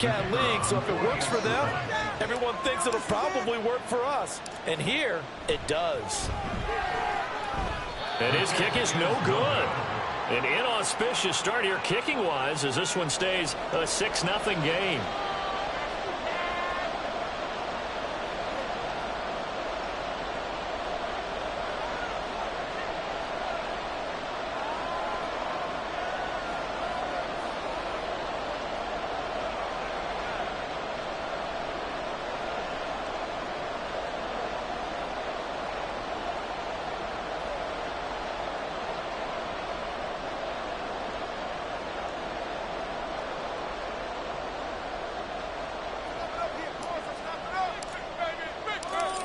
Cat League, so if it works for them, everyone thinks it'll probably work for us. And here, it does. And his kick is no good. An inauspicious start here kicking-wise as this one stays a 6-0 game.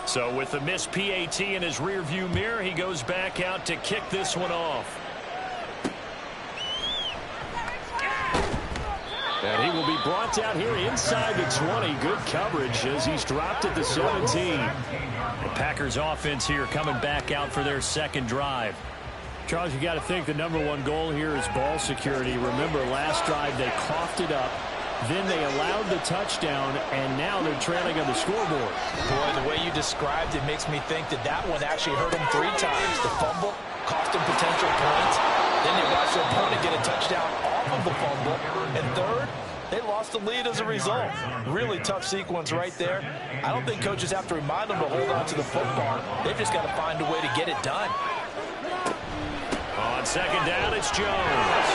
So with the missed PAT in his rearview mirror, he goes back out to kick this one off. And he will be brought down here inside the 20. Good coverage as he's dropped at the 17. The Packers offense here coming back out for their second drive. Charles, you got to think the #1 goal here is ball security. Remember, last drive they coughed it up. Then they allowed the touchdown, and now they're trailing on the scoreboard. Boy, the way you described it makes me think that that one actually hurt them 3 times. The fumble cost them potential points. Then they watched their opponent get a touchdown off of the fumble. And third, they lost the lead as a result. Really tough sequence right there. I don't think coaches have to remind them to hold on to the football. They've just got to find a way to get it done. On second down, it's Jones.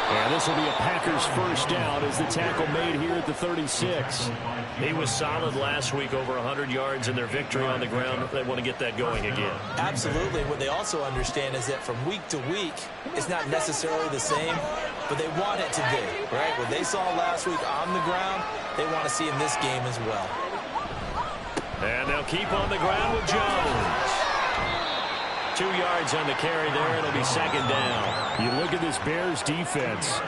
And this will be a Packers first down as the tackle made here at the 36. He was solid last week, over 100 yards in their victory on the ground. They want to get that going again. Absolutely. What they also understand is that from week to week, it's not necessarily the same, but they want it to be, right? What they saw last week on the ground, they want to see in this game as well. And they'll keep on the ground with Jones. 2 yards on the carry there. It'll be second down. You look at this Bears defense.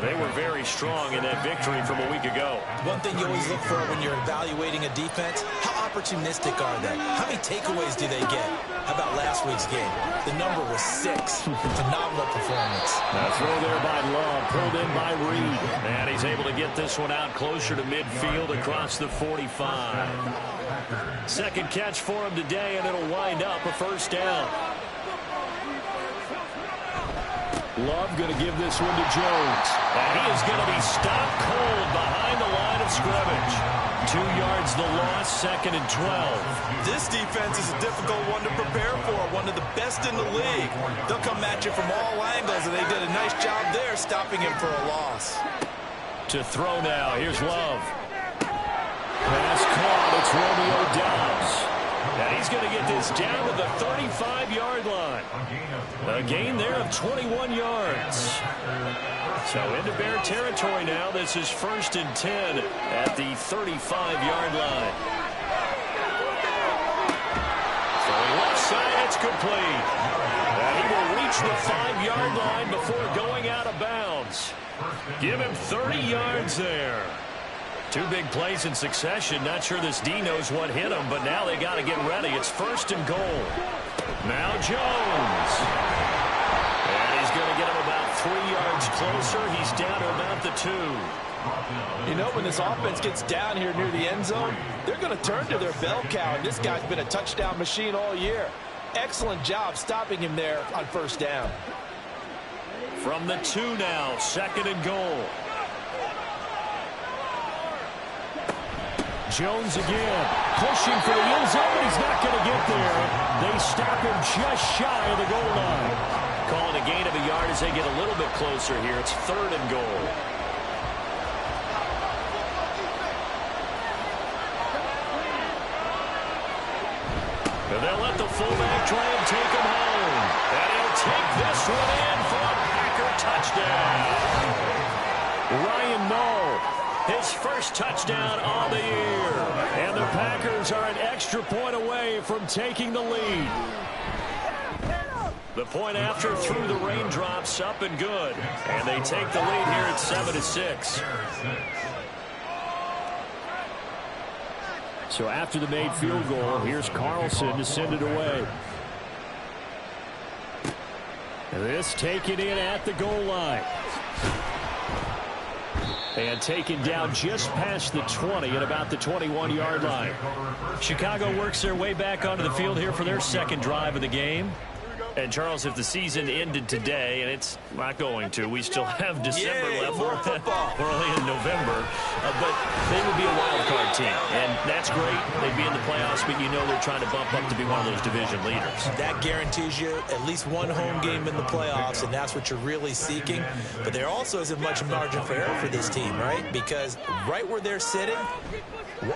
They were very strong in that victory from a week ago. One thing you always look for when you're evaluating a defense, how opportunistic are they? How many takeaways do they get? How about last week's game? The number was 6. Phenomenal performance. A throw there by Love, pulled in by Reed. And he's able to get this one out closer to midfield across the 45. Second catch for him today, and it'll wind up a first down. Love going to give this one to Jones. And he is going to be stopped cold behind the line of scrimmage. 2 yards the loss, second and 12. This defense is a difficult one to prepare for, one of the best in the league. They'll come at you from all angles, and they did a nice job there stopping him for a loss. To throw now, here's Love. Pass caught, it's Romeo Doubs. And he's going to get this down to the 35-yard line. A gain there of 21 yards. So into Bear territory now. This is 1st and 10 at the 35-yard line. Throwing left side, it's complete. And he will reach the 5-yard line before going out of bounds. Give him 30 yards there. 2 big plays in succession. Not sure this D knows what hit him, but now they got to get ready. It's 1st and goal. Now Jones. And he's going to get him about 3 yards closer. He's down to about the 2. You know, when this offense gets down here near the end zone, they're going to turn to their bell cow, and this guy's been a touchdown machine all year. Excellent job stopping him there on first down. From the 2 now, 2nd and goal. Jones again, pushing for the end zone, but he's not going to get there. They stop him just shy of the goal line. Calling a gain of a yard as they get a little bit closer here. It's 3rd and goal. And they'll let the fullback try and take him home. And he'll take this one in for a Packer touchdown. Ryan Nall. His first touchdown on the year. And the Packers are an extra point away from taking the lead. The point after through the raindrops, up and good. And they take the lead here at 7-6. So after the made field goal, here's Carlson to send it away. This taken in at the goal line. And taken down just past the 20 at about the 21-yard line. Chicago works their way back onto the field here for their second drive of the game. And, Charles, if the season ended today, and it's not going to, we still have December left. We're only in November. But they would be a wild card team. And that's great. They'd be in the playoffs, but you know they're trying to bump up to be one of those division leaders. That guarantees you at least one home game in the playoffs, and that's what you're really seeking. But there also isn't much margin for error for this team, right? Because right where they're sitting,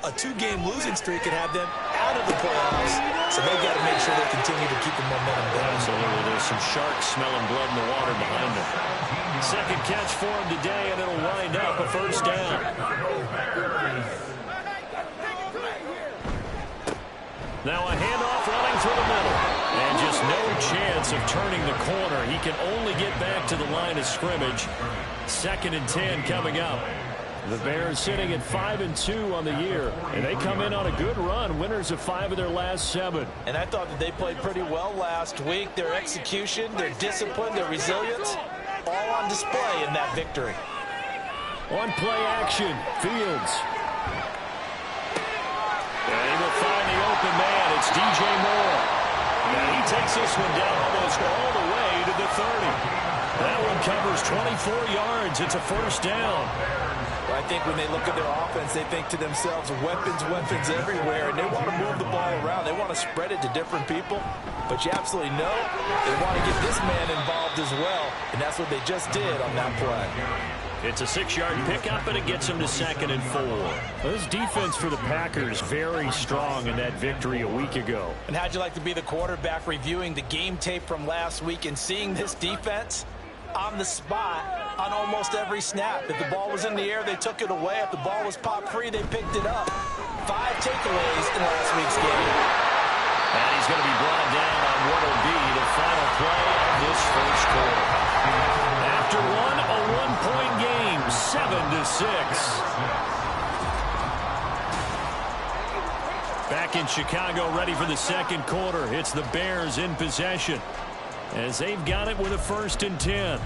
a 2-game losing streak could have them out of the playoffs. So they've got to make sure they continue to keep the momentum going. Absolutely. There's some sharks smelling blood in the water behind them. Second catch for him today, and it'll wind up a first down. Now a handoff running through the middle. And just no chance of turning the corner. He can only get back to the line of scrimmage. 2nd and 10 coming up. The Bears sitting at 5-2 on the year, and they come in on a good run, winners of 5 of their last 7. And I thought that they played pretty well last week. Their execution, their discipline, their resilience, all on display in that victory. On play action, Fields. And he will find the open man. It's DJ Moore. And he takes this one down almost all the way to the 30. That one covers 24 yards. It's a first down. I think when they look at their offense, they think to themselves, weapons, weapons everywhere, and they want to move the ball around. They want to spread it to different people, but you absolutely know they want to get this man involved as well, and that's what they just did on that play. It's a 6-yard pickup, and it gets them to 2nd and 4. Well, this defense for the Packers very strong in that victory a week ago. And how'd you like to be the quarterback reviewing the game tape from last week and seeing this defense on the spot on almost every snap? If the ball was in the air, they took it away. If the ball was popped free, they picked it up. 5 takeaways in last week's game. And he's going to be brought down on what will be the final play of this first quarter. After one, a 1-point game, 7-6. Back in Chicago, ready for the second quarter. It's the Bears in possession, as they've got it with a 1st and 10.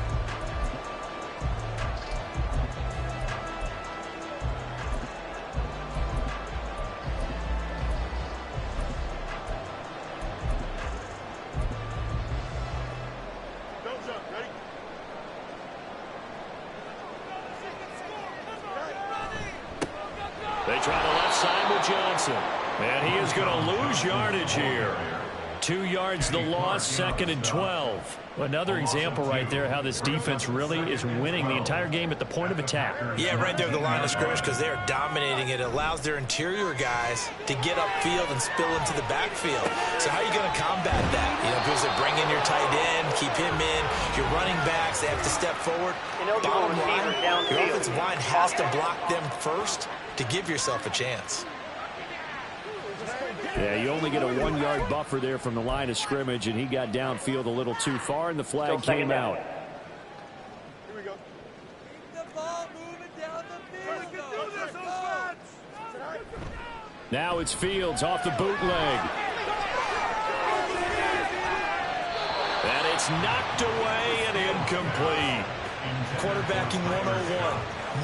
They try the left side with Johnson, and he is going to lose yardage here. 2 yards the loss, 2nd and 12. Another example right there how this defense really is winning the entire game at the point of attack. Yeah, right there at the line of scrimmage, because they are dominating it. It allows their interior guys to get upfield and spill into the backfield. So how are you going to combat that? You know, because they bring in your tight end, keep him in. Your running backs, they have to step forward. Bottom line, your offensive line has to block them first to give yourself a chance. Yeah, you only get a 1-yard buffer there from the line of scrimmage, and he got downfield a little too far, and the flag came out. Here we go. Keep the ball moving down the field. Now it's Fields off the bootleg. And it's knocked away and incomplete. Quarterbacking 101.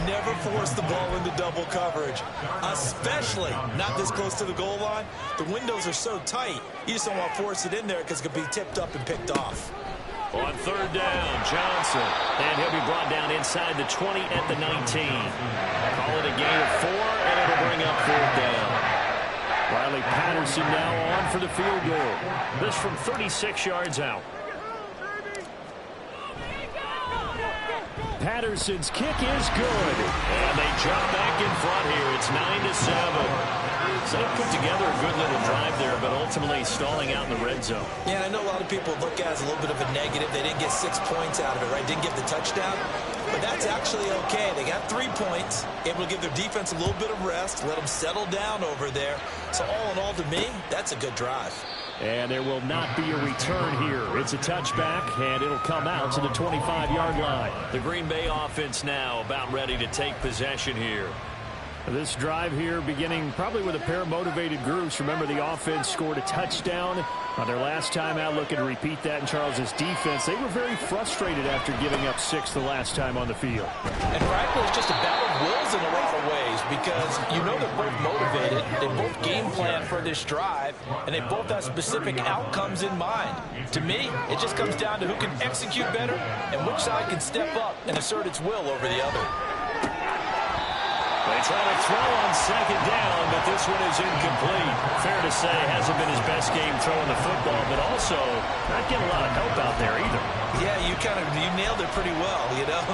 Never force the ball into double coverage, especially not this close to the goal line. The windows are so tight, you just don't want to force it in there because it could be tipped up and picked off. On 3rd down, Johnson. And he'll be brought down inside the 20 at the 19. Call it a gain of 4, and it'll bring up 4th down. Riley Patterson now on for the field goal. This from 36 yards out. Patterson's kick is good. And they jump back in front here. It's 9-7. So they put together a good little drive there, but ultimately stalling out in the red zone. Yeah, I know a lot of people look at it as a little bit of a negative. They didn't get 6 points out of it, right? Didn't get the touchdown. But that's actually okay. They got 3 points, able to give their defense a little bit of rest, let them settle down over there. So all in all, to me, that's a good drive. And there will not be a return here. It's a touchback, and it'll come out to the 25-yard line. The Green Bay offense now about ready to take possession here. This drive here beginning probably with a pair of motivated groups. Remember, the offense scored a touchdown On their last time out, looking to repeat that in Charles's defense. They were very frustrated after giving up 6 the last time on the field. And frankly, it's just a battle of wills in a lot of ways because you know they're both motivated. They both game plan for this drive, and they both have specific outcomes in mind. To me, it just comes down to who can execute better and which side can step up and assert its will over the other. They try to throw on second down, but this one is incomplete. Fair to say, hasn't been his best game throwing the football, but also not getting a lot of help out there either. Yeah, you nailed it pretty well, you know.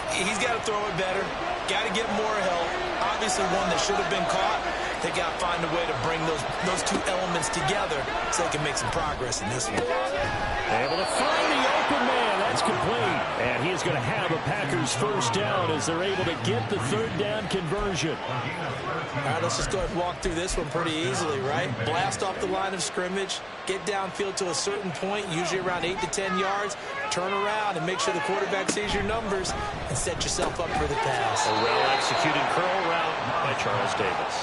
He's got to throw it better, got to get more help. Obviously one that should have been caught. They got to find a way to bring those two elements together so they can make some progress in this one. Able to find the open man. That's complete. And he is going to have a Packers first down as they're able to get the third down conversion. All right, let's just go ahead and walk through this one pretty easily, right? Blast off the line of scrimmage, get downfield to a certain point, usually around 8 to 10 yards, turn around and make sure the quarterback sees your numbers and set yourself up for the pass. A well-executed curl route by Charles Davis.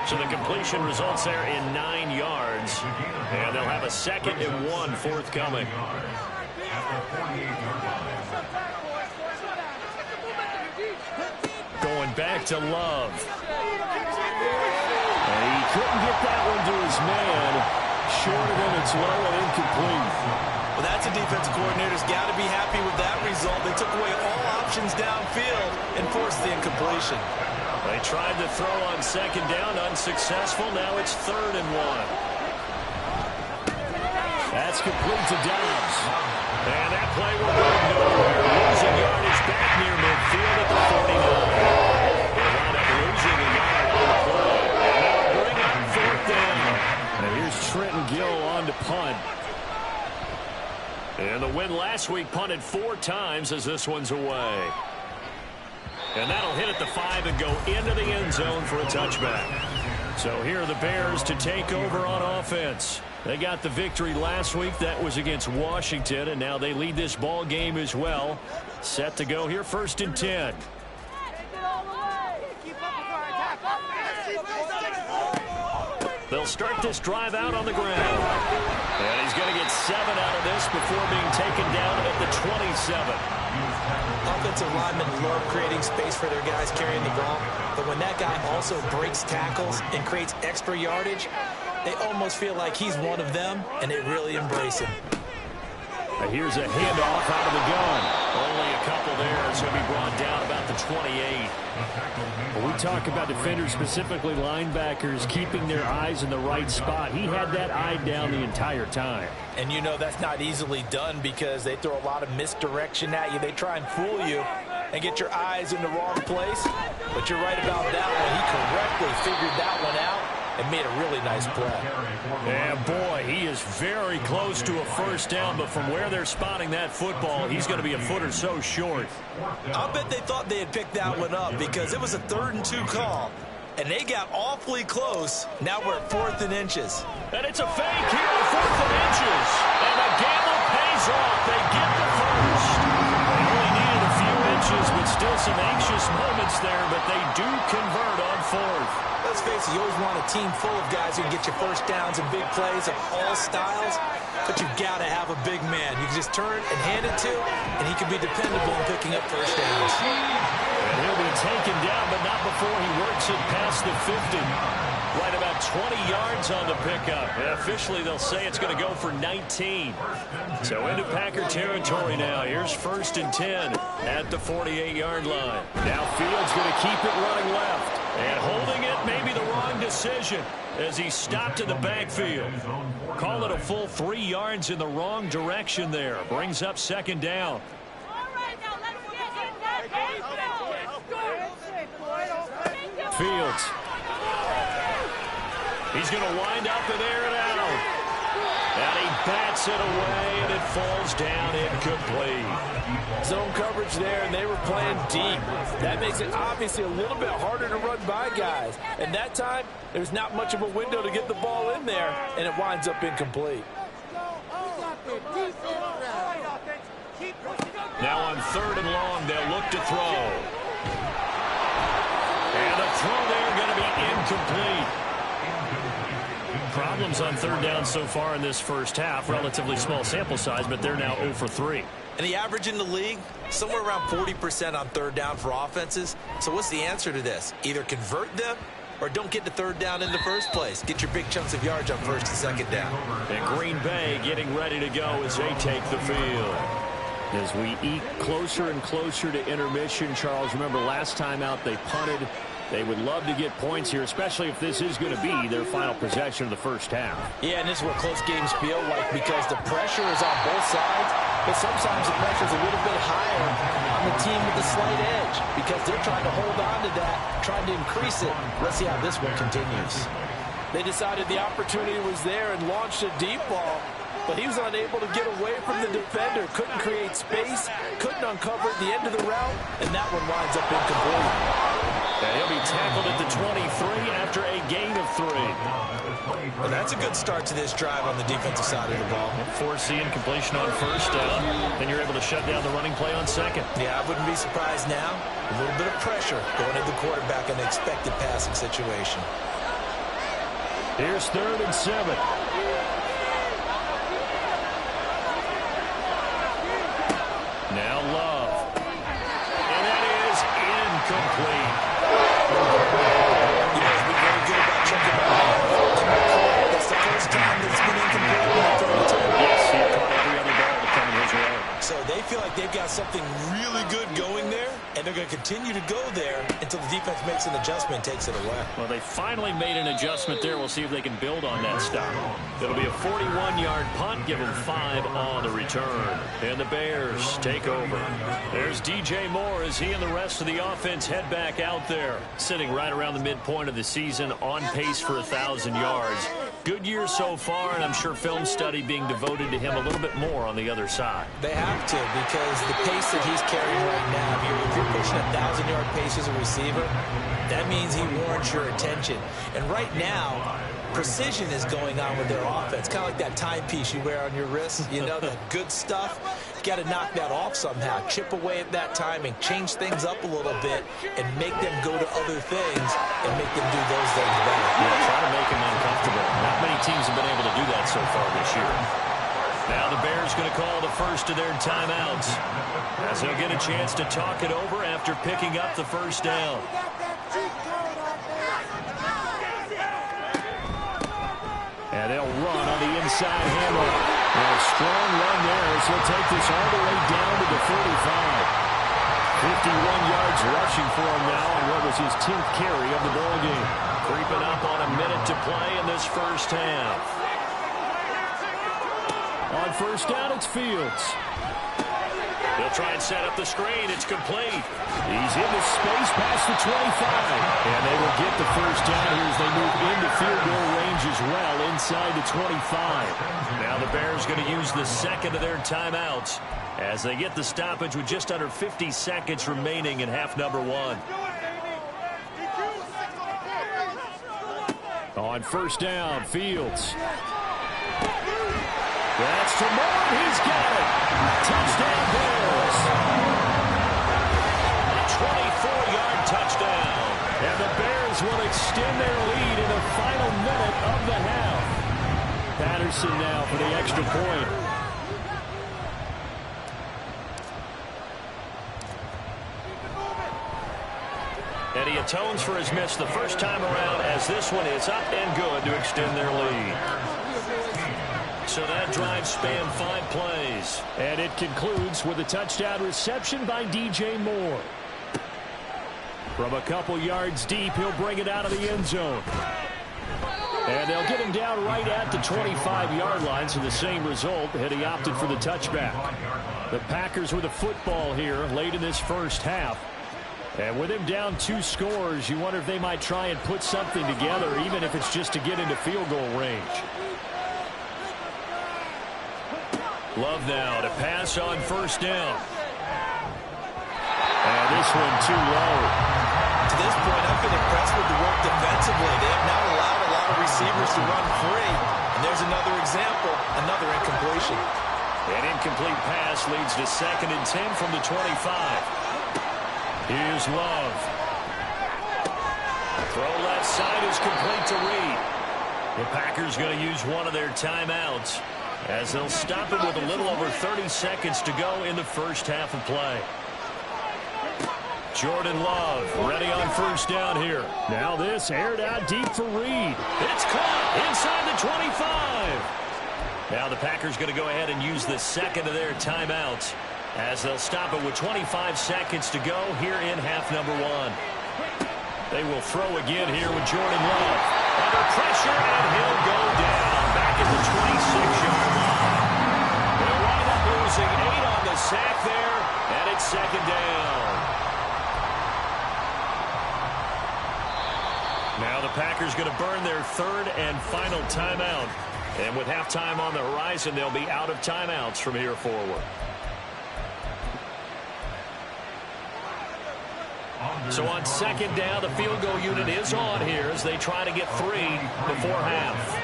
So the completion results there in 9 yards, and they'll have a 2nd and 1 forthcoming. Going back to Love. And he couldn't get that one to his man. Short of him, it's low and incomplete. Well, that's a defensive coordinator's got to be happy with that result. They took away all options downfield and forced the incompletion. They tried to throw on second down, unsuccessful. Now it's 3rd and 1. That's complete to Dobbs. And that play will go nowhere. Losing yardage back near midfield at the 49. They wound up losing a yard on the play. And now bring up 4th down. And here's Trenton Gill on to punt. And the win last week punted 4 times as this one's away. And that'll hit at the 5 and go into the end zone for a touchback. So here are the Bears to take over on offense. They got the victory last week. That was against Washington, and now they lead this ball game as well. Set to go here, 1st and 10. They'll start this drive out on the ground. And he's going to get 7 out of this before being taken down at the 27. Offensive linemen love creating space for their guys carrying the ball, but when that guy also breaks tackles and creates extra yardage, they almost feel like he's one of them, and they really embrace him. Here's a handoff out of the gun. Only a couple there. It's going to be brought down about the 28. When we talk about defenders, specifically linebackers, keeping their eyes in the right spot, he had that eye down the entire time. And you know that's not easily done because they throw a lot of misdirection at you. They try and fool you and get your eyes in the wrong place. But you're right about that one. He correctly figured that one out and made a really nice play. And boy, he is very close to a first down, but from where they're spotting that football, he's going to be a foot or so short. I'll bet they thought they had picked that one up because it was a 3rd and 2 call, and they got awfully close. Now we're at 4th and inches. And it's a fake here at 4th and inches. And the gamble pays off. They get the first. They only needed a few inches, but still some anxious moments there, but they do convert on 4th. Let's face it, you always want a team full of guys who can get you first downs and big plays of all styles, but you've got to have a big man. You can just turn and hand it to, and he can be dependable in picking up first downs. And he'll be taken down, but not before he works it past the 50. Right about 20 yards on the pickup. And officially, they'll say it's going to go for 19. So into Packer territory now. Here's 1st and 10 at the 48-yard line. Now Fields going to keep it running left. And holding it may be the wrong decision as he stopped in the backfield. Call it a full 3 yards in the wrong direction there. Brings up 2nd down. Fields. He's going to wind up and air it out. And he bats it away, and it falls down incomplete. Zone coverage there, and they were playing deep. That makes it obviously a little bit harder to run by guys. And that time, there's not much of a window to get the ball in there, and it winds up incomplete. Now on 3rd and long, they'll look to throw. And the throw there going to be incomplete. Problems on third down so far in this first half. Relatively small sample size, but they're now 0 for 3. And the average in the league, somewhere around 40% on third down for offenses. So what's the answer to this? Either convert them or don't get the third down in the first place. Get your big chunks of yards on first and second down. And Green Bay getting ready to go as they take the field. As we eke closer and closer to intermission, Charles, remember last time out they punted. They would love to get points here, especially if this is going to be their final possession of the first half. Yeah, and this is what close games feel like because the pressure is on both sides, but sometimes the pressure is a little bit higher on the team with the slight edge because they're trying to hold on to that, trying to increase it. Let's see how this one continues. They decided the opportunity was there and launched a deep ball, but he was unable to get away from the defender, couldn't create space, couldn't uncover the end of the route, and that one winds up incomplete. And he'll be tackled at the 23 after a gain of 3. Well, that's a good start to this drive on the defensive side of the ball. Forcing completion on first down. Then you're able to shut down the running play on second. Yeah, I wouldn't be surprised now. A little bit of pressure going at the quarterback in an expected passing situation. Here's 3rd and 7. Now Love. And that is incomplete. That's the first time that's been incomplete. Yes, he caught every other ball to come his way. So they feel like they've got something really good going there, and they're going to continue to go there until the defense makes an adjustment and takes it away. Well, they finally made an adjustment there. We'll see if they can build on that stop. It'll be a 41-yard punt, give them 5 on the return. And the Bears take over. There's DJ Moore as he and the rest of the offense head back out there. Sitting right around the midpoint of the season, on pace for 1,000 yards. Good year so far, and I'm sure film study being devoted to him a little bit more on the other side. They have to, because the pace that he's carrying right now, if you're pushing a 1,000-yard pace as a receiver, that means he warrants your attention. And right now, precision is going on with their offense, kind of like that timepiece you wear on your wrist, you know, that good stuff. You got to knock that off somehow, chip away at that timing, change things up a little bit, and make them go to other things and make them do those things better. Yeah, try to make them uncomfortable. Not many teams have been able to do that so far this year. Now the Bears going to call the first of their timeouts as they'll get a chance to talk it over after picking up the first down. And they'll run on the inside handoff. And a strong run there as he'll take this all the way down to the 45. 51 yards rushing for him now on what was his 10th carry of the ball game. Creeping up on a minute to play in this first half. On first down, it's Fields. They'll try and set up the screen. It's complete. He's into space past the 25. And they will get the first down here as they move into field goal range as well inside the 25. Now the Bears going to use the second of their timeouts as they get the stoppage with just under 50 seconds remaining in half number 1. On first down, Fields. That's to Moore. He's got it. Touchdown Bears. A 24-yard touchdown. And the Bears will extend their lead in the final minute of the half. Patterson now for the extra point. And he atones for his miss the first time around as this one is up and good to extend their lead. So that drive spanned 5 plays. And it concludes with a touchdown reception by DJ Moore. From a couple yards deep, he'll bring it out of the end zone. And they'll get him down right at the 25-yard line, so the same result, and he opted for the touchback. The Packers with a football here late in this first half. And with him down 2 scores, you wonder if they might try and put something together, even if it's just to get into field goal range. Love now to pass on first down. And this one too low. To this point, I've been impressed with the work defensively. They have not allowed a lot of receivers to run free. And there's another example, another incompletion. An incomplete pass leads to 2nd and 10 from the 25. Here's Love. Throw left side is complete to Reed. The Packers going to use one of their timeouts as they'll stop it with a little over 30 seconds to go in the first half of play. Jordan Love ready on first down here. Now this aired out deep for Reed. It's caught inside the 25. Now the Packers going to go ahead and use the second of their timeouts as they'll stop it with 25 seconds to go here in half number one. They will throw again here with Jordan Love. Under pressure, and he'll go down back at the 26-yard line. They'll wind up losing 8 on the sack there, and it's second down. Now the Packers going to burn their third and final timeout. And with halftime on the horizon, they'll be out of timeouts from here forward. So on second down, the field goal unit is on here as they try to get 3 before half.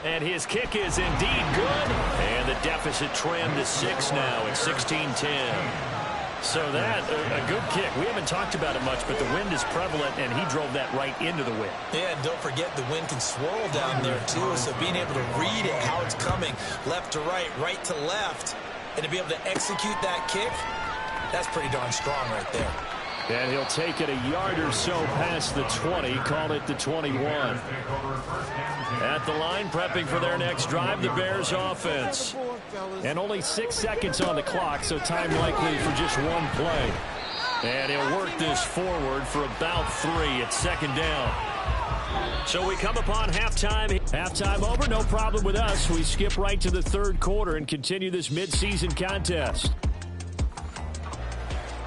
And his kick is indeed good. And the deficit trimmed to 6 now at 16-10. So that, a good kick. We haven't talked about it much, but the wind is prevalent, and he drove that right into the wind. Yeah, and don't forget the wind can swirl down there, too. So being able to read it, how it's coming, left to right to left, and to be able to execute that kick, that's pretty darn strong right there. And he'll take it a yard or so past the 20, call it the 21. At the line, prepping for their next drive, the Bears offense. And only 6 seconds on the clock, so time likely for just one play. And he'll work this forward for about 3 at second down. So we come upon halftime. Halftime over, no problem with us. We skip right to the third quarter and continue this midseason contest.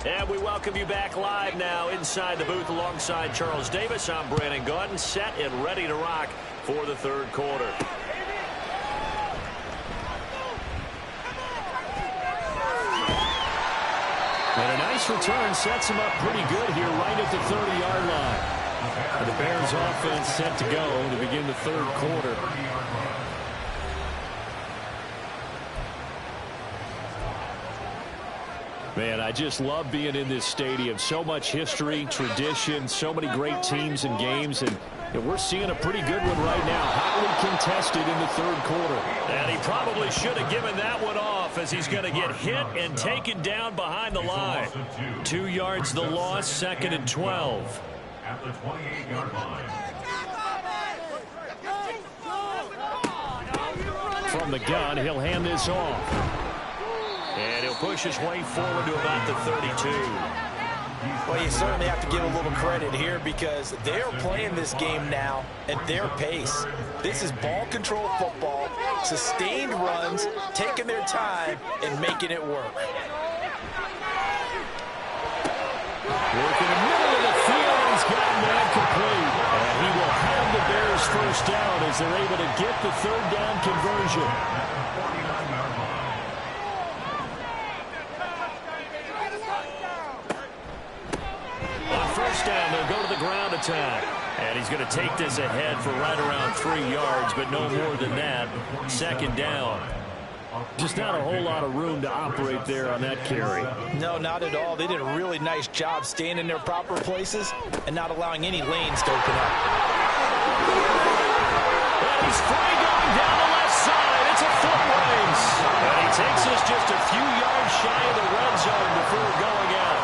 And we welcome you back live now inside the booth alongside Charles Davis. I'm Brandon Gaudin, set and ready to rock for the third quarter. And a nice return sets him up pretty good here right at the 30-yard line. And the Bears offense set to go to begin the third quarter. Man, I just love being in this stadium. So much history, tradition, so many great teams and games, and we're seeing a pretty good one right now. Hotly contested in the third quarter. And he probably should have given that one off as he's going to get hit and taken down behind the line. 2 yards the loss, second and 12. At the 28-yard line. From the gun, he'll hand this off. And he'll push his way forward to about the 32. Well, you certainly have to give a little credit here because they're playing this game now at their pace. This is ball control football, sustained runs, taking their time, and making it work. Working the middle of the field, he's got that complete. And he will have the Bears first down as they're able to get the third down conversion. Down, they'll go to the ground attack. And he's going to take this ahead for right around 3 yards, but no more than that. Second down. Just not a whole lot of room to operate there on that carry. No, not at all. They did a really nice job staying in their proper places and not allowing any lanes to open up. And he's free going down the left side. It's a foot race. And he takes us just a few yards shy of the red zone before going out.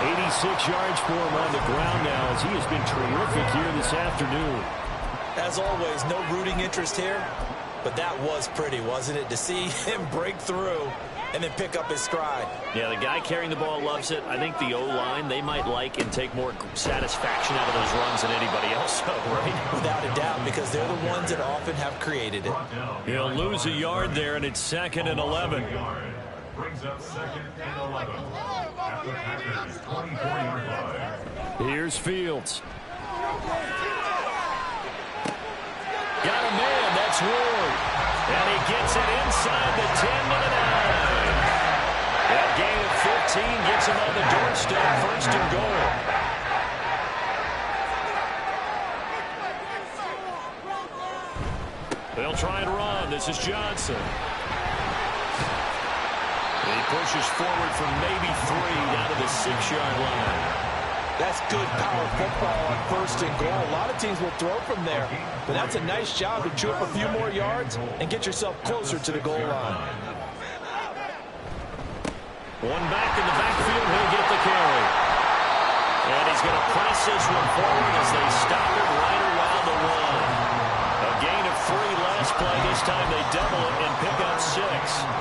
86 yards for him on the ground now as he has been terrific here this afternoon. As always, no rooting interest here, but that was pretty, wasn't it? To see him break through and then pick up his stride. Yeah, the guy carrying the ball loves it. I think the O-line, they might like and take more satisfaction out of those runs than anybody else, right? Without a doubt, because they're the ones that often have created it. He'll lose a yard there, and it's second and 11. Brings up second and 11 at the Packers' 24-yard line. Here's Fields. Got a man, that's Ward. And he gets it inside the 10 to the 9. That gain of 15 gets him on the doorstep, first and goal. They'll try and run. This is Johnson. He pushes forward from maybe 3 down to the 6-yard line. That's good power football on 1st and goal. A lot of teams will throw from there, but that's a nice job to chew up a few more yards and get yourself closer to the goal line. One back in the backfield, he'll get the carry. And he's going to press this one forward as they stop it right around the one. A gain of 3 last play. This time they double it and pick up 6.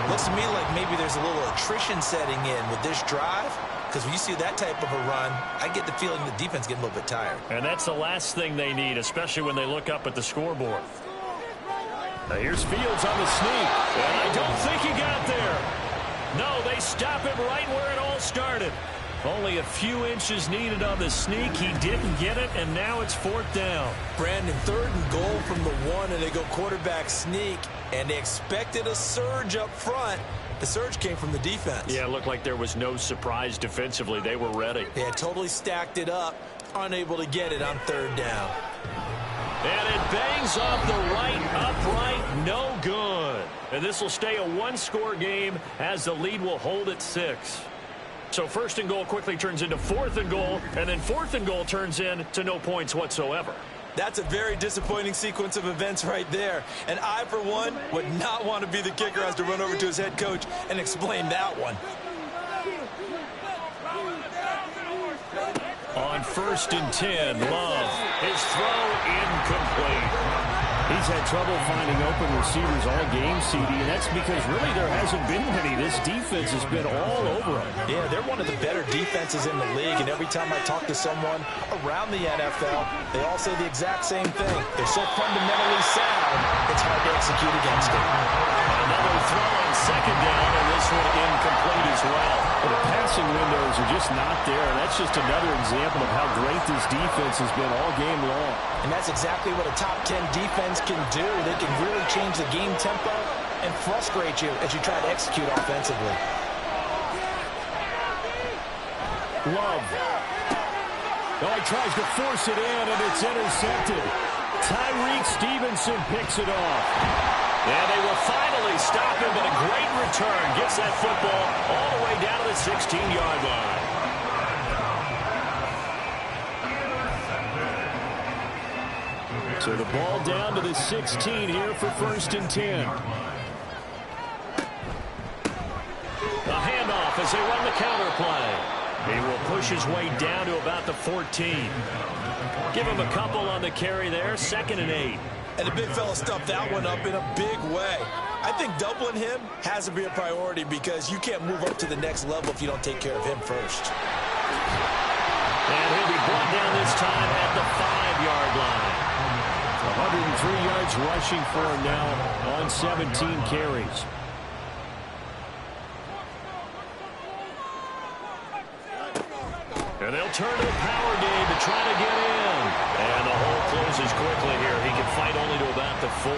Looks to me like maybe there's a little attrition setting in with this drive, because when you see that type of a run, I get the feeling the defense getting a little bit tired. And that's the last thing they need, especially when they look up at the scoreboard. Now here's Fields on the sneak. And I don't think he got there. No, they stop him right where it all started. Only a few inches needed on the sneak. He didn't get it, and now it's 4th down. Brandon, 3rd and goal from the 1, and they go quarterback sneak, and they expected a surge up front. The surge came from the defense. Yeah, it looked like there was no surprise defensively. They were ready. They had totally stacked it up, unable to get it on 3rd down. And it bangs off the right upright, no good. And this will stay a 1-score game as the lead will hold at 6. So 1st and goal quickly turns into 4th and goal, and then 4th and goal turns into no points whatsoever. That's a very disappointing sequence of events right there. And I, for one, would not want to be the kicker who has to run over to his head coach and explain that one. On 1st and 10, Love. His throw incomplete. He's had trouble finding open receivers all game, CD, and that's because really there hasn't been any. This defense has been all over him. Yeah, they're one of the better defenses in the league, and every time I talk to someone around the NFL, they all say the exact same thing. They're so fundamentally sound, it's hard to execute against it. Another throw on 2nd down, and this one incomplete as well. But the passing windows are just not there, and that's just another example of how great this defense has been all game long. And that's exactly what a top 10 defense can do. They can really change the game tempo and frustrate you as you try to execute offensively. Love. Oh, he tries to force it in, and it's intercepted. Tyreek Stevenson picks it off. And they will finally stop him, but a great return gets that football all the way down to the 16-yard line. So the ball down to the 16 here for 1st and 10. A handoff as they run the counter play. He will push his way down to about the 14. Give him a couple on the carry there, 2nd and 8. And the big fella stuffed that one up in a big way. I think doubling him has to be a priority because you can't move up to the next level if you don't take care of him first. And he'll be brought down this time at the 5-yard line. 103 yards rushing for him now on 17 carries. And they'll turn to a power game to try to get in. And the hole closes quickly here. He can fight only to about the 4.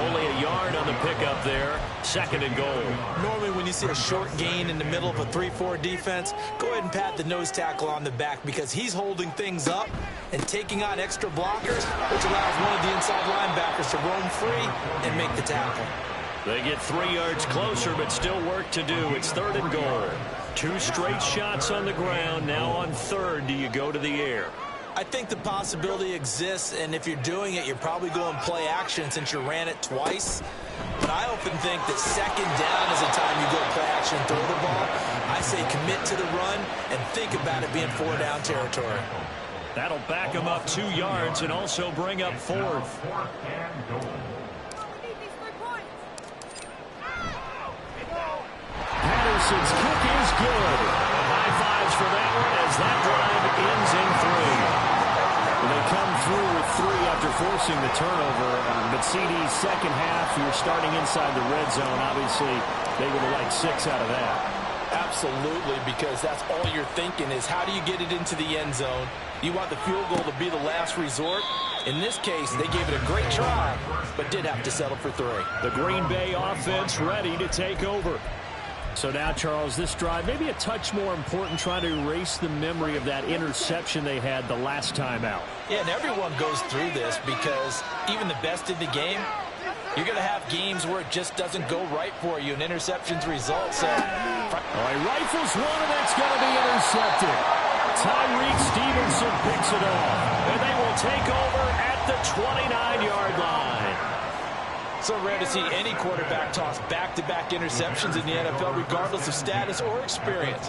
Only a yard on the pickup there. 2nd and goal. Normally when you see a short gain in the middle of a 3-4 defense, go ahead and pat the nose tackle on the back because he's holding things up and taking on extra blockers, which allows one of the inside linebackers to roam free and make the tackle. They get 3 yards closer, but still work to do. It's 3rd and goal. 2 straight shots on the ground. Now on 3rd, do you go to the air? I think the possibility exists, and if you're doing it, you're probably going play action since you ran it twice. But I often think that 2nd down is the time you go play action and throw the ball. I say commit to the run and think about it being 4-down territory. That'll back him up 2 yards and also bring up 4th. Patterson's kick is good. High fives for that one as that drive ends in 3. They come through with 3 after forcing the turnover. But CD's second half, you're starting inside the red zone. Obviously, they would have liked 6 out of that. Absolutely, because that's all you're thinking is how do you get it into the end zone? You want the field goal to be the last resort. In this case, they gave it a great try, but did have to settle for 3. The Green Bay offense ready to take over. So now, Charles, this drive maybe a touch more important, trying to erase the memory of that interception they had the last time out. Yeah, and everyone goes through this because even the best in the game, you're going to have games where it just doesn't go right for you, and interceptions result. So, he rifles one, and that's going to be intercepted. Tyreek Stevenson picks it off, and they will take over at the 29-yard line. So rare to see any quarterback toss back-to-back interceptions in the NFL, regardless of status or experience.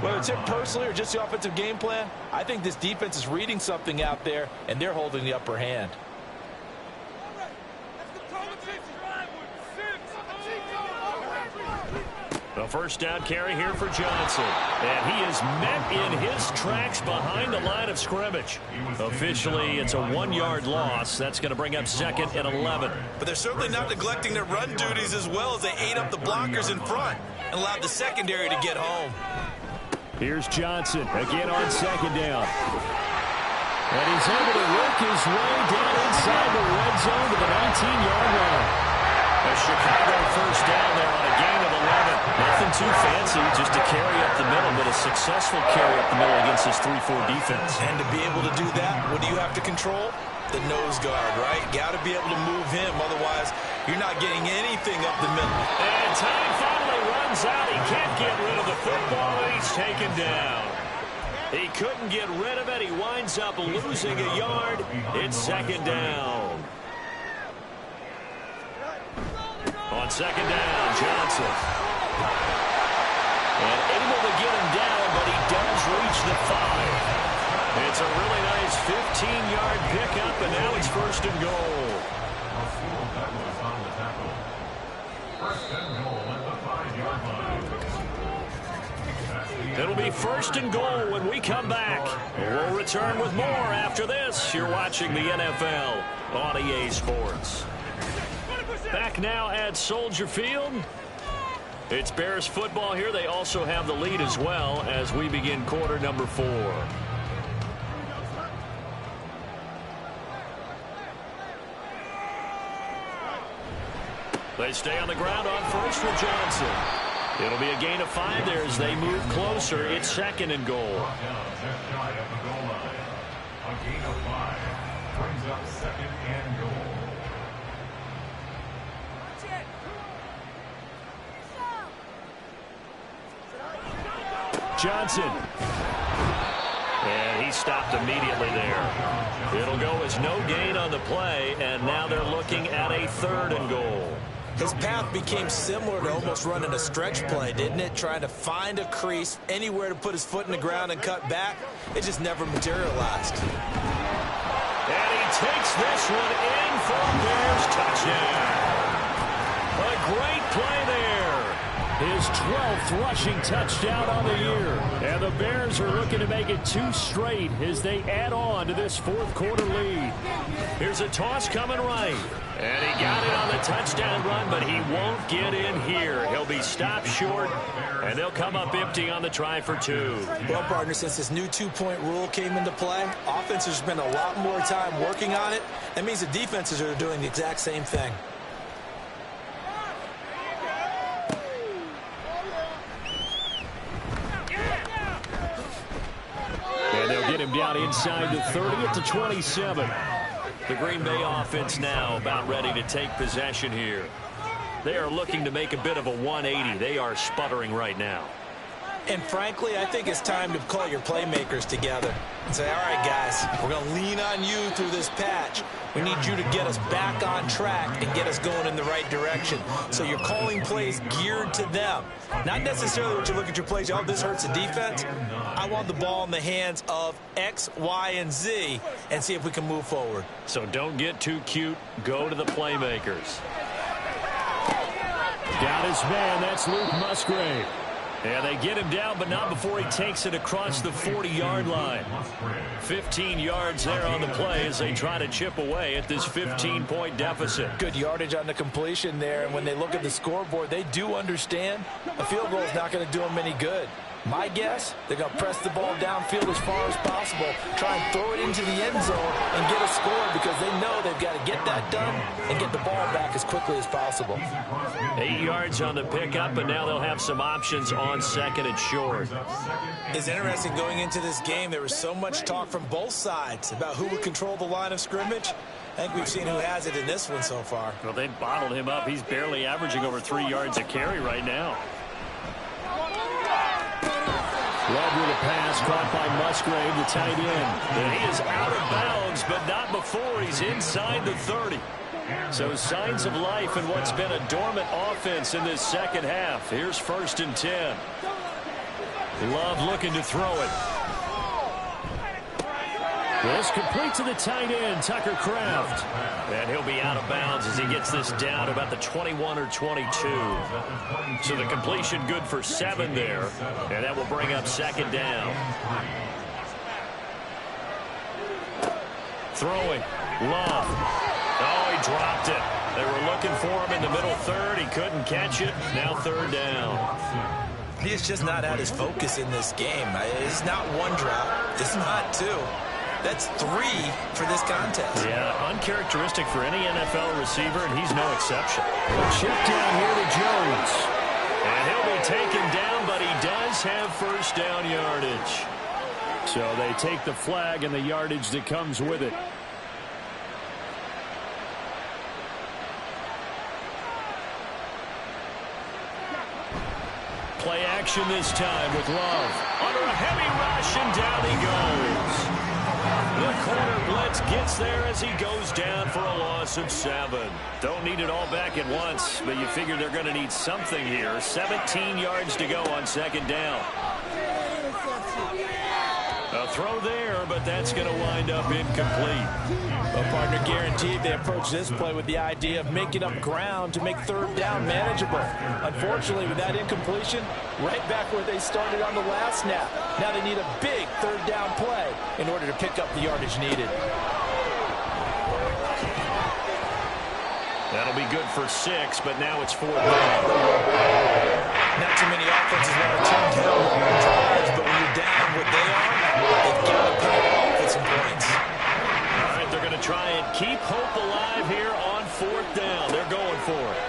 Whether it's him personally or just the offensive game plan, I think this defense is reading something out there, and they're holding the upper hand. A first down carry here for Johnson. And he is met in his tracks behind the line of scrimmage. Officially, it's a 1-yard loss. That's going to bring up 2nd and 11. But they're certainly not neglecting their run duties as well as they ate up the blockers in front and allowed the secondary to get home. Here's Johnson again on 2nd down. And he's able to work his way down inside the red zone to the 19-yard line. A Chicago first down there on a gain of 11. Nothing too fancy, just a carry up the middle, but a successful carry up the middle against this 3-4 defense. And to be able to do that, what do you have to control? The nose guard, right? Got to be able to move him, otherwise you're not getting anything up the middle. And time finally runs out. He can't get rid of the football, and he's taken down. He couldn't get rid of it. He winds up losing a yard. It's 2nd down. On 2nd down, Johnson. And able to get him down, but he does reach the 5. It's a really nice 15-yard pickup, and now it's 1st and goal. It'll be 1st and goal when we come back. We'll return with more after this. You're watching the NFL on EA Sports. Back now at Soldier Field. It's Bears football here. They also have the lead as well as we begin quarter number 4. They stay on the ground on first with Johnson. It'll be a gain of 5 there as they move closer. It's 2nd and goal. A gain of 5 brings up 2nd and goal. Johnson. And he stopped immediately there. It'll go as no gain on the play, and now they're looking at a 3rd and goal. His path became similar to almost running a stretch play, didn't it? Trying to find a crease, anywhere to put his foot in the ground and cut back. It just never materialized. And he takes this one in for a Bears touchdown. A great play there. His 12th rushing touchdown on the year. And the Bears are looking to make it 2 straight as they add on to this 4th quarter lead. Here's a toss coming right. And he got it on the touchdown run, but he won't get in here. He'll be stopped short, and they'll come up empty on the try for 2. Well, partner, since this new 2-point rule came into play, offenses spend a lot more time working on it. That means the defenses are doing the exact same thing. And they'll get him down inside the 30 at the 27. The Green Bay offense now about ready to take possession here. They are looking to make a bit of a 180. They are sputtering right now. And frankly, I think it's time to call your playmakers together and say, all right, guys, we're going to lean on you through this patch. We need you to get us back on track and get us going in the right direction. So you're calling plays geared to them. Not necessarily what you look at your plays, oh, this hurts the defense. I want the ball in the hands of X, Y, and Z and see if we can move forward. So don't get too cute. Go to the playmakers. Got his man. That's Luke Musgrave. And they get him down, but not before he takes it across the 40-yard line. 15 yards there on the play as they try to chip away at this 15-point deficit. Good yardage on the completion there, and when they look at the scoreboard, they do understand a field goal is not going to do them any good. My guess, they're going to press the ball downfield as far as possible, try and throw it into the end zone and get a score because they know they've got to get that done and get the ball back as quickly as possible. 8 yards on the pickup, and now they'll have some options on 2nd and short. It's interesting going into this game. There was so much talk from both sides about who would control the line of scrimmage. I think we've seen who has it in this one so far. Well, they bottled him up. He's barely averaging over 3 yards a carry right now. Love with a pass caught by Musgrave, the tight end. And he is out of bounds, but not before he's inside the 30. So signs of life in what's been a dormant offense in this second half. Here's 1st and 10. Love looking to throw it. This complete to the tight end, Tucker Kraft. And he'll be out of bounds as he gets this down about the 21 or 22. So the completion good for 7 there. And that will bring up 2nd down. Throwing. Love. Oh, he dropped it. They were looking for him in the middle third. He couldn't catch it. Now 3rd down. He has just not had his focus in this game. It's not 1 drop. It's not 2. That's 3 for this contest. Yeah, uncharacteristic for any NFL receiver, and he's no exception. Check down here to Jones. And he'll be taken down, but he does have 1st down yardage. So they take the flag and the yardage that comes with it. Play action this time with Love. Under a heavy rush, and down he goes. The corner blitz gets there as he goes down for a loss of 7. Don't need it all back at once, but you figure they're going to need something here. 17 yards to go on 2nd down. A throw there, but that's going to wind up incomplete. Well, partner, guaranteed they approach this play with the idea of making up ground to make 3rd down manageable. Unfortunately, with that incompletion, right back where they started on the last snap. Now they need a big 3rd down play in order to pick up the yardage needed. That'll be good for 6, but now it's 4th down. Not too many offenses want to turn down long drives, but when you're down what they are, they've got to pay off with some points. All right, they're going to try and keep hope alive here on 4th down. They're going for it.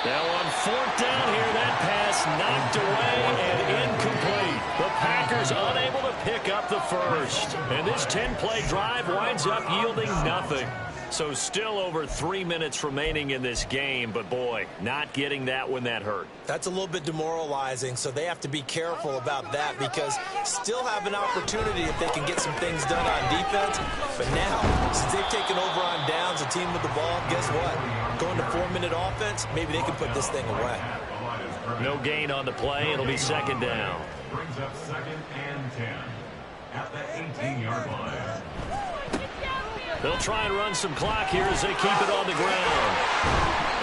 Now on 4th down here, that pass knocked away and incomplete. The Packers unable to pick up the 1st. And this 10-play drive winds up yielding nothing. So still over 3 minutes remaining in this game, but boy, not getting that when that hurt. That's a little bit demoralizing, so they have to be careful about that because still have an opportunity if they can get some things done on defense. But now, since they've taken over on downs, a team with the ball, guess what? Going to 4-minute offense, maybe they can put this thing away. No gain on the play. It'll be 2nd down. Brings up 2nd and 10 at the 18-yard line. They'll try and run some clock here as they keep it on the ground.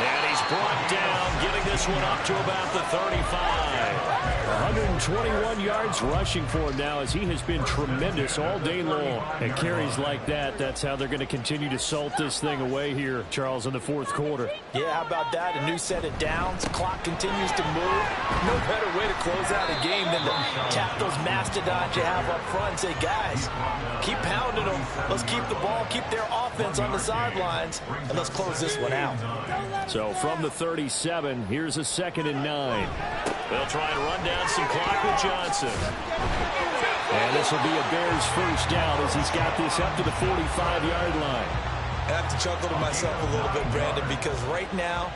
And he's brought down, getting this one up to about the 35. 121 yards rushing for him now as he has been tremendous all day long. And carries like that, that's how they're going to continue to salt this thing away here, Charles, in the 4th quarter. Yeah, how about that? A new set of downs. Clock continues to move. No better way to close out a game than to tap those mastodons you have up front and say, guys, keep pounding them. Let's keep the ball, keep their offense on the sidelines, and let's close this one out. So from the 37, here's a 2nd and 9. They'll try to run down some clock with Johnson. And this will be a Bears 1st down as he's got this up to the 45-yard line. I have to chuckle to myself a little bit, Brandon, because right now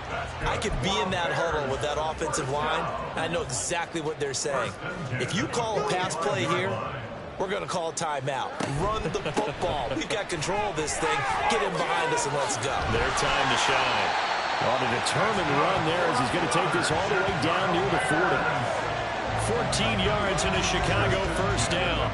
I could be in that huddle with that offensive line. I know exactly what they're saying. If you call a pass play here, we're going to call a timeout. Run the football. We've got control of this thing. Get in behind us and let's go. Their time to shine. On a determined run there as he's going to take this all the way down near the 40. 14 yards in a Chicago 1st down.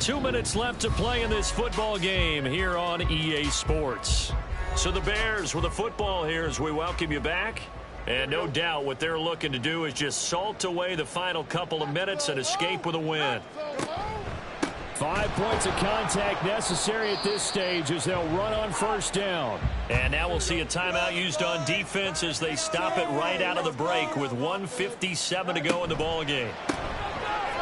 2 minutes left to play in this football game here on EA Sports. So the Bears with the football here as we welcome you back. And no doubt what they're looking to do is just salt away the final couple of minutes and escape with a win. 5 points of contact necessary at this stage as they'll run on 1st down. And now we'll see a timeout used on defense as they stop it right out of the break with 1:57 to go in the ball game.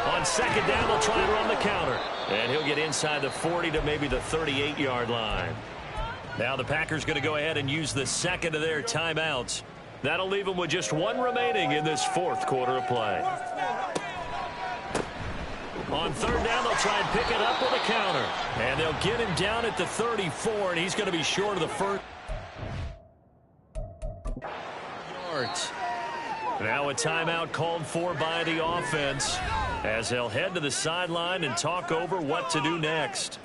On 2nd down, they'll try and run the counter. And he'll get inside the 40 to maybe the 38-yard line. Now the Packers going to go ahead and use the 2nd of their timeouts. That'll leave them with just 1 remaining in this 4th quarter of play. On third down, they'll try and pick it up with a counter. And they'll get him down at the 34, and he's going to be short of the first. Yards. Now a timeout called for by the offense as they'll head to the sideline and talk over what to do next.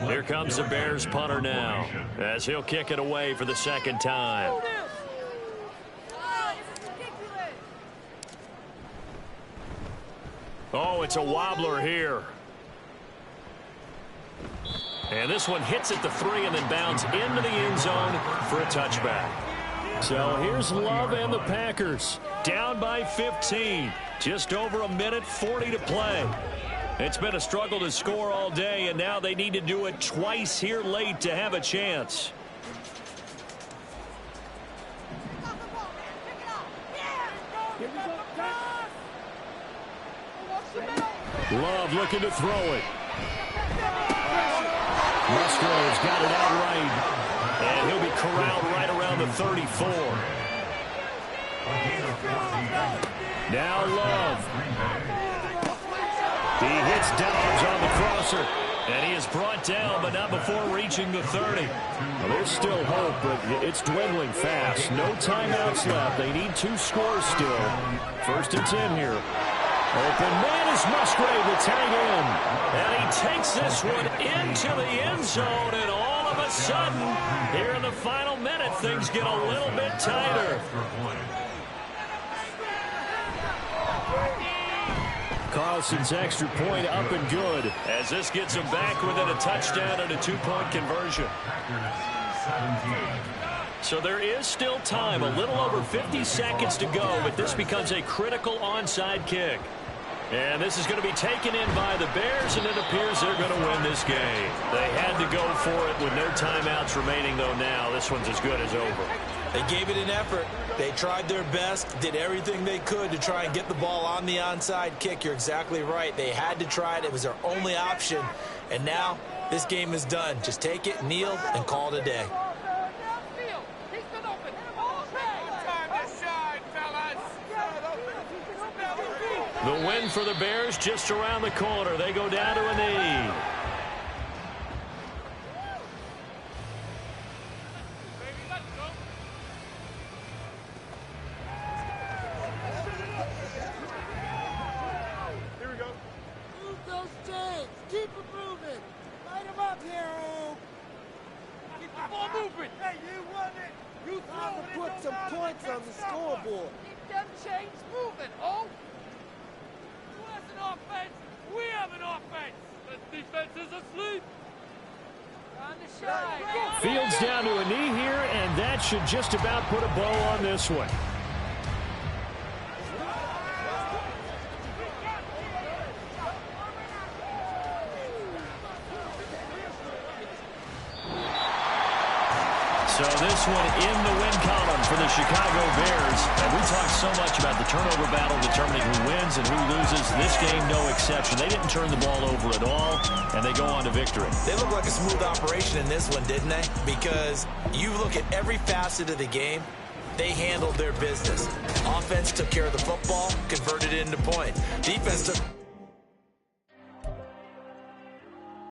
Here comes the Bears punter now as he'll kick it away for the second time. Oh, it's a wobbler here. And this one hits at the 3 and then bounds into the end zone for a touchback. So here's Love and the Packers down by 15. Just over a minute 40 to play. It's been a struggle to score all day, and now they need to do it twice here late to have a chance. Love looking to throw it. Musgrave's got it outright, and he'll be corralled right around the 34. Now Love. He hits Dobbs on the crosser, and he is brought down, but not before reaching the 30. Well, there's still hope, but it's dwindling fast. No timeouts left. They need 2 scores still. 1st and 10 here. Open man is Musgrave to tag in. And he takes this one into the end zone, and all of a sudden, here in the final minute, things get a little bit tighter. Carlson's extra point up and good as this gets him back within a touchdown and a 2-point conversion. So there is still time, a little over 50 seconds to go, but this becomes a critical onside kick. And this is going to be taken in by the Bears, and it appears they're going to win this game. They had to go for it with no timeouts remaining, though now this one's as good as over. They gave it an effort. They tried their best, did everything they could to try and get the ball on the onside kick. You're exactly right. They had to try it. It was their only option. And now this game is done. Just take it, kneel, and call it a day. The win for the Bears just around the corner. They go down to a knee. Here we go. Move those chains. Keep it moving. Light them up here, Oak. Keep the ball moving. Hey, you run it. You throw it. Put some points on the scoreboard. Keep them chains moving, Oak. Offense. We have an offense. The defense is asleep. On the shine. Fields down to a knee here, and that should just about put a bow on this one. So this one in the win column for the Chicago Bears. And we talked so much about the turnover battle determining who wins and who loses. This game, no exception. They didn't turn the ball over at all, and they go on to victory. They look like a smooth operation in this one, didn't they? Because you look at every facet of the game, they handled their business. Offense took care of the football, converted it into point. Defense took